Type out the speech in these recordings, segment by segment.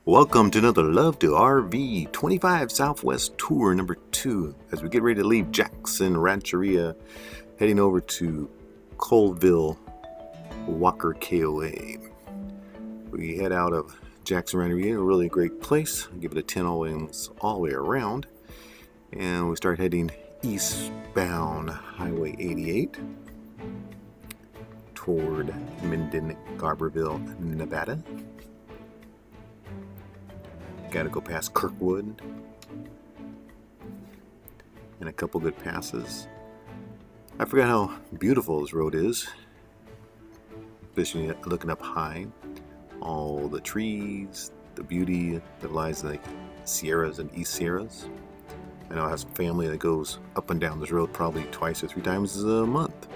Welcome to another Love to RV 25 Southwest Tour number 2 as we get ready to leave Jackson Rancherita, heading over to Coleville, Walker, KOA. We head out of Jackson Rancherita, a really great place. I'll give it a 10 all the way around. And we start heading eastbound Highway 88 toward Minden-Garberville, Nevada. Gotta go past Kirkwood and a couple good passes. I forgot how beautiful this road is, especially looking up high. All the trees, the beauty that lies in the Sierras and East Sierras. I know I have some family that goes up and down this road probably twice or 3 times a month.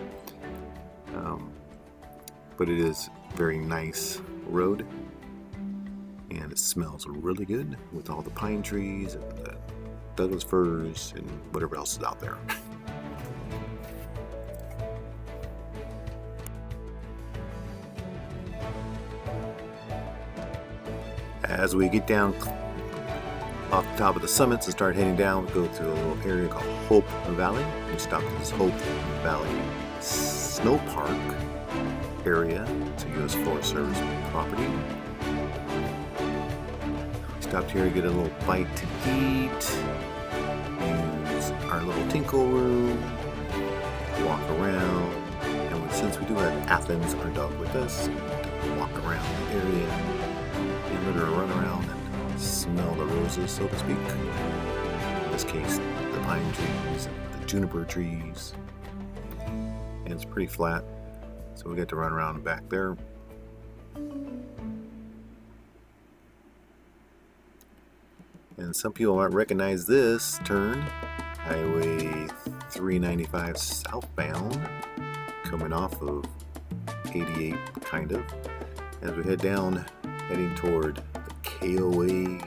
But it is a very nice road. And it smells really good with all the pine trees and the Douglas firs and whatever else is out there. As we get down off the top of the summits and start heading down, we go through a little area called Hope Valley. We stop at this Hope Valley Snow Park area. It's a U.S. Forest Service property. Stopped here to get a little bite to eat, use our little tinkle room, walk around, and since we do have Athens, our dog, with us, walk around the area and let her run around and smell the roses, so to speak. In this case, the pine trees, the juniper trees, and it's pretty flat, so we get to run around back there. And some people might recognize this turn, Highway 395 southbound, coming off of 88 kind of, as we head down, heading toward the KOA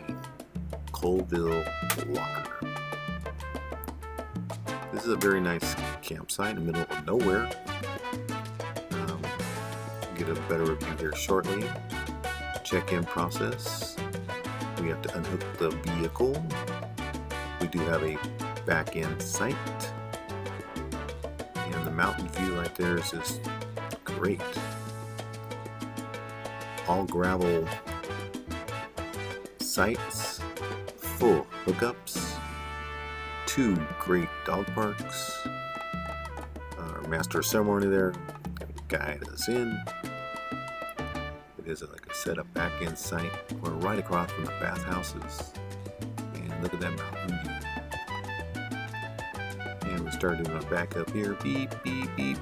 Coleville, Walker. This is a very nice campsite in the middle of nowhere. Get a better review here shortly. Check-in process. We have to unhook the vehicle. We do have a back-end site. And the mountain view right there is just great. All gravel sites, full hookups, 2 great dog parks. Our master of ceremony there guide us in. It is like a set-up back-end site. We're right across from the bathhouses. And look at that mountain view. And we start doing our back up here. Beep, beep, beep.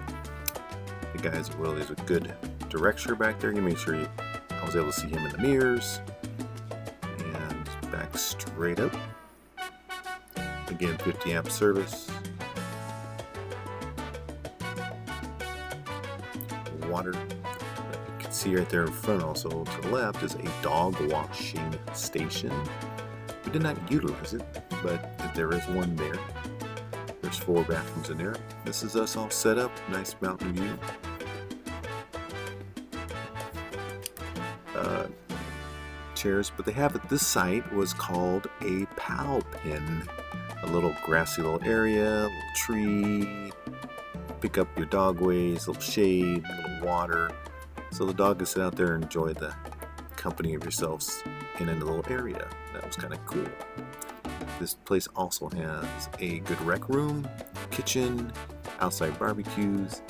The guys at Rallies a good directioner back there. You make sure I was able to see him in the mirrors. And back straight up. Again, 50 amp service. Water. See right there in front also to the left is a dog washing station. We did not utilize it, but there is one there. There's 4 bathrooms in there. This is us all set up, nice mountain view. Chairs, but they have at this site was called a Paw Pen, a little grassy little area, a little tree, pick up your dog waste, a little shade, a little water. So the dog can sit out there and enjoy the company of yourselves in a little area. That was kind of cool. This place also has a good rec room, kitchen, outside barbecues,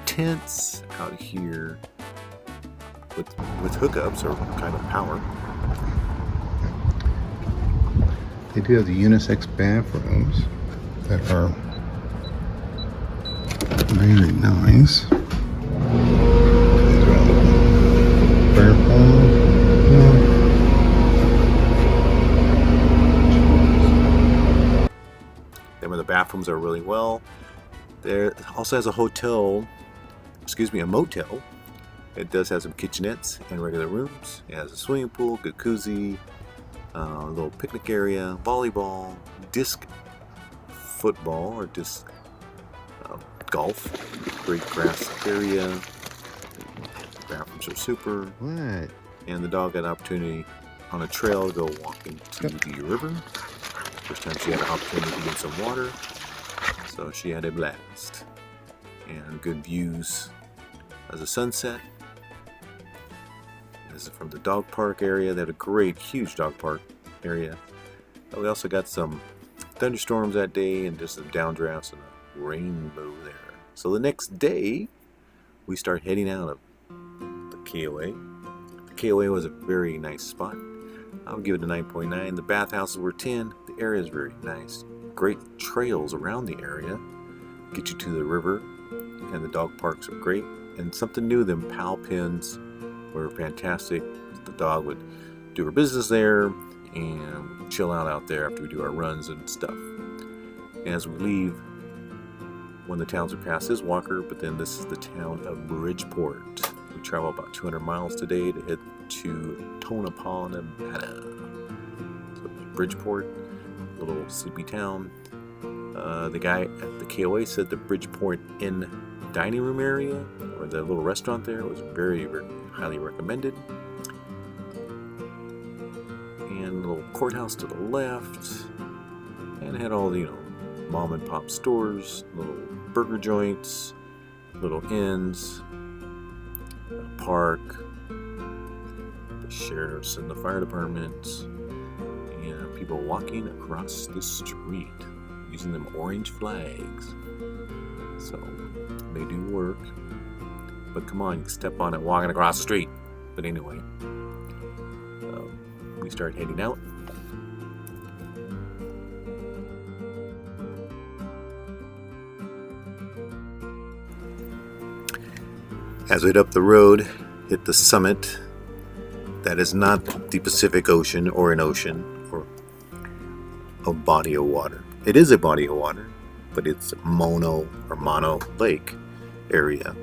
tents out here with hookups or kind of power. They do have the unisex bathrooms that are very nice. The bathrooms are really well. There also has a a motel. It does have some kitchenettes and regular rooms. It has a swimming pool, jacuzzi, a little picnic area, volleyball, disc football or disc golf, great grass area. The bathrooms are super. What? And the dog got an opportunity on a trail to go walking to the river. First time she had an opportunity to get some water, so she had a blast. And good views as a sunset. This is from the dog park area. They had a great, huge dog park area. We also got some thunderstorms that day and just some downdrafts and a rainbow there. So the next day, we start heading out of the KOA. The KOA was a very nice spot. I would give it a 9.9. The bathhouses were 10. The area is very nice. Great trails around the area. Get you to the river, and the dog parks are great. And something new, them Paw Pens were fantastic. The dog would do her business there and chill out there after we do our runs and stuff. As we leave, one of the towns we pass is Walker, but then this is the town of Bridgeport. We travel about 200 miles today to head to Tonopah, Nevada. So Bridgeport, a little sleepy town. The guy at the KOA said the Bridgeport Inn dining room area, or the little restaurant there, was very, very highly recommended. And a little courthouse to the left, and had all the, mom and pop stores, little burger joints, little inns, a park, the sheriffs and the fire departments, and people walking across the street using them orange flags. So they do work, but come on, you step on it walking across the street. But anyway, we start heading out. As we head up the road, hit the summit. That is not the Pacific Ocean or an ocean or a body of water. It is a body of water, but it's Mono Lake area.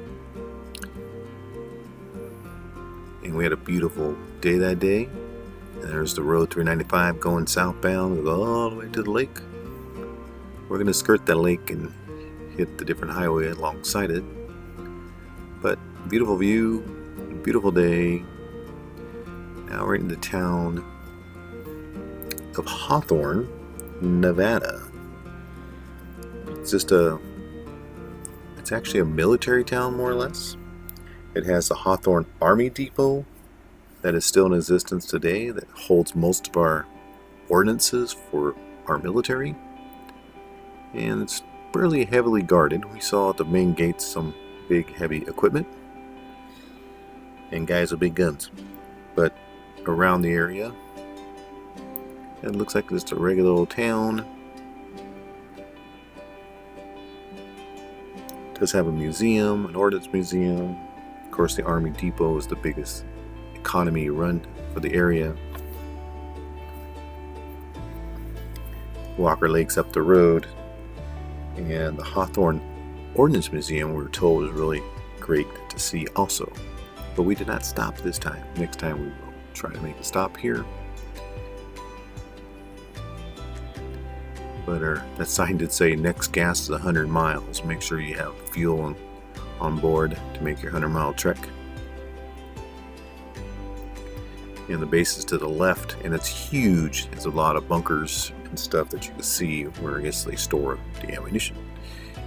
And we had a beautiful day that day. And there's the road 395 going southbound. We go all the way to the lake. We're going to skirt that lake and hit the different highway alongside it. But beautiful view, beautiful day. Now we're in the town of Hawthorne, Nevada. It's actually a military town, more or less. It has the Hawthorne Army Depot that is still in existence today, that holds most of our ordnances for our military. And it's fairly heavily guarded. We saw at the main gates some big heavy equipment and guys with big guns. But around the area, it looks like just a regular old town. It does have a museum, an ordnance museum. Of course, the Army Depot is the biggest economy run for the area. Walker Lake's up the road, and the Hawthorne Ordnance Museum, we were told, is really great to see also. But we did not stop this time. Next time we will try to make a stop here. But that sign did say next gas is 100 miles. Make sure you have fuel on board to make your 100-mile trek. And the base is to the left, and it's huge. There's a lot of bunkers and stuff that you can see where I guess they store the ammunition.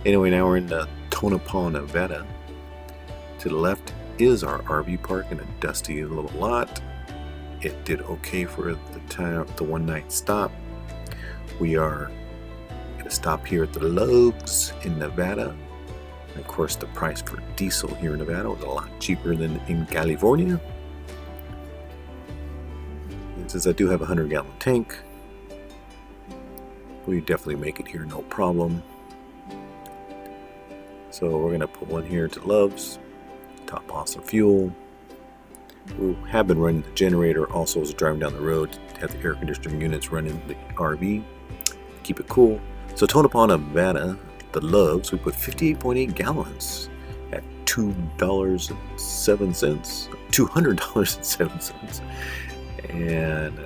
Anyway, now we're in Tonopah, Nevada. To the left is our RV park in a dusty little lot. It did okay for the one night stop. We are going to stop here at the Loves in Nevada. And of course, the price for diesel here in Nevada was a lot cheaper than in California. And since I do have a 100-gallon tank, we definitely make it here no problem. So we're going to put one here to Loves, top off some fuel. We have been running the generator also as driving down the road to have the air conditioning units running the RV, keep it cool. So Tonopah, Nevada, the Loves, we put 58.8 gallons at $2.07, $200.07, and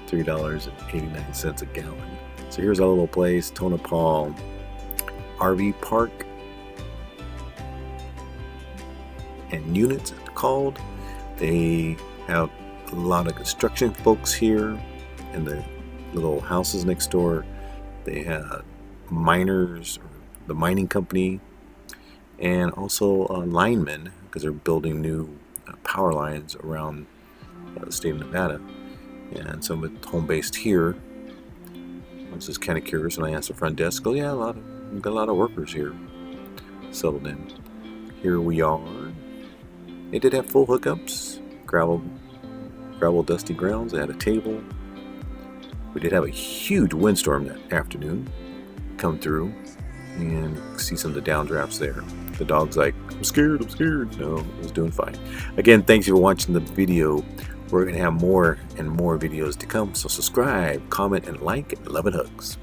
$3.89 a gallon. So here's our little place, Tonopah RV Park and Units, it's called. They have a lot of construction folks here in the little houses next door. They have miners, the mining company, and also linemen, because they're building new power lines around the state of Nevada. And so I'm home based here. I was just kind of curious, and I asked the front desk, "Oh yeah, we've got a lot of workers here settled in." Here we are. They did have full hookups, gravel dusty grounds. They had a table. We did have a huge windstorm that afternoon come through, and see some of the downdrafts there. The dog's like, I'm scared. No, it was doing fine. Again, thanks for watching the video. We're going to have more and more videos to come, so subscribe, comment, and like, and love and hugs.